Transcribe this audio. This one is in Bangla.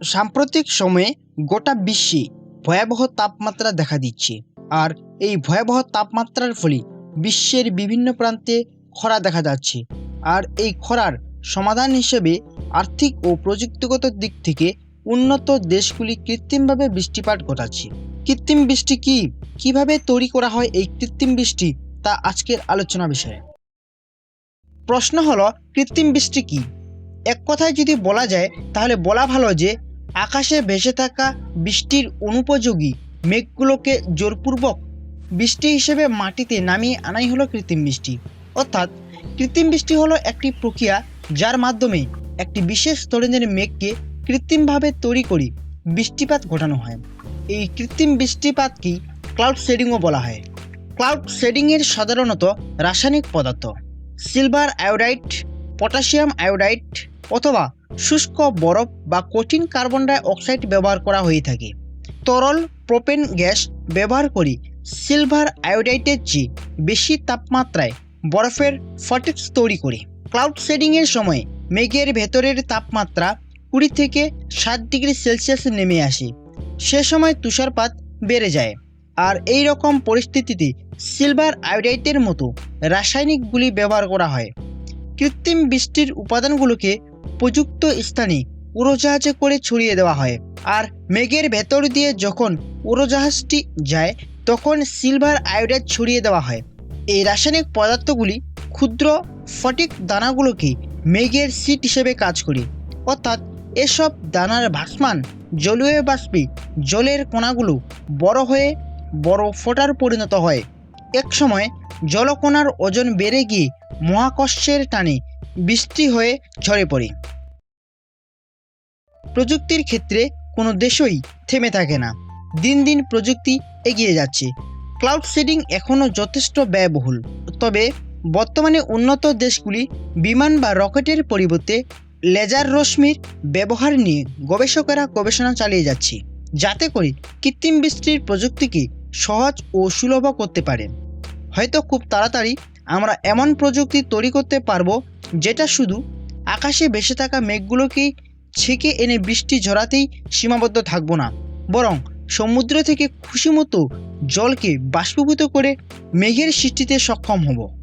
সাম্প্রতিক সময়ে গোটা বিশ্বে ভয়াবহ তাপমাত্রা দেখা দিচ্ছে। আর এই ভয়াবহ তাপমাত্রার ফলে বিশ্বের বিভিন্ন প্রান্তে খরা দেখা যাচ্ছে। আর এই খরার সমাধান হিসেবে আর্থিক ও প্রযুক্তিগত দিক থেকে উন্নত দেশগুলি কৃত্রিমভাবে বৃষ্টিপাত ঘটাচ্ছে। কৃত্রিম বৃষ্টি কি, কিভাবে তৈরি করা হয় এই কৃত্রিম বৃষ্টি, তা আজকের আলোচনা বিষয়। প্রশ্ন হলো, কৃত্রিম বৃষ্টি কি? এক কথায় যদি বলা যায় তাহলে বলা ভালো যে আকাশে ভেসে থাকা বৃষ্টির অনুপযোগী মেঘগুলোকে জোরপূর্বক বৃষ্টি হিসেবে মাটিতে নামিয়ে আনাই হলো কৃত্রিম বৃষ্টি। অর্থাৎ কৃত্রিম বৃষ্টি হলো একটি প্রক্রিয়া যার মাধ্যমে একটি বিশেষ ধরনের মেঘকে কৃত্রিমভাবে তৈরি করে বৃষ্টিপাত ঘটানো হয়। এই কৃত্রিম বৃষ্টিপাতকেই ক্লাউড শেডিংও বলা হয়। ক্লাউড শেডিংয়ের সাধারণত রাসায়নিক পদার্থ সিলভার আয়োডাইড, পটাশিয়াম আয়োডাইড অথবা শুষ্ক বরফ বা কঠিন কার্বন ডাই অক্সাইড ব্যবহার করা হয়ে থাকে। তরল প্রোপেন গ্যাস ব্যবহার করে সিলভার আয়োডাইডের চেয়ে বেশি তাপমাত্রায় বরফের ফটিক্স তৈরি করে। ক্লাউড শেডিংয়ের সময় মেঘের ভেতরের তাপমাত্রা 20 থেকে 60 ডিগ্রি সেলসিয়াস নেমে আসে। সে সময় তুষারপাত বেড়ে যায়। আর এই রকম পরিস্থিতিতে সিলভার আয়োডাইডের মতো রাসায়নিকগুলি ব্যবহার করা হয়। কৃত্রিম বৃষ্টির উপাদানগুলোকে উপযুক্ত স্থানে উড়োজাহাজে করে ছড়িয়ে দেওয়া হয়। আর মেঘের ভেতর দিয়ে যখন উড়োজাহাজটি যায় তখন সিলভার আয়োডাইড ছড়িয়ে দেওয়া হয়। এই রাসায়নিক পদার্থগুলি ক্ষুদ্র ফটিক দানাগুলোকে মেঘের সিট হিসেবে কাজ করে। অর্থাৎ এসব দানার ভাসমান জলীয় বাষ্পে জলের কণাগুলো বড় হয়ে বড় ফোঁটার পরিণত হয়। এক সময় জলকণার ওজন বেড়ে গিয়ে মহাকর্ষের টানে বৃষ্টি হয়ে ঝরে পড়ে। প্রযুক্তির ক্ষেত্রে কোনো দেশই থেমে থাকে না। দিন দিন প্রযুক্তি এগিয়ে যাচ্ছে। ক্লাউড শেডিং এখনও যথেষ্ট ব্যয়বহুল, তবে বর্তমানে উন্নত দেশগুলি বিমান বা রকেটের পরিবর্তে লেজার রশ্মির ব্যবহার নিয়ে গবেষকেরা গবেষণা চালিয়ে যাচ্ছে, যাতে করে কৃত্রিম বৃষ্টির প্রযুক্তিকে সহজ ও সুলভ করতে পারে। হয়তো খুব তাড়াতাড়ি আমরা এমন প্রযুক্তি তৈরি করতে পারবো যেটা শুধু আকাশে ভেসে থাকা মেঘগুলোকেই ছেঁকে এনে বৃষ্টি ঝরাতেই সীমাবদ্ধ থাকবো না, বরং সমুদ্র থেকে খুশিমতো জলকে বাষ্পীভূত করে মেঘের সৃষ্টিতে সক্ষম হব।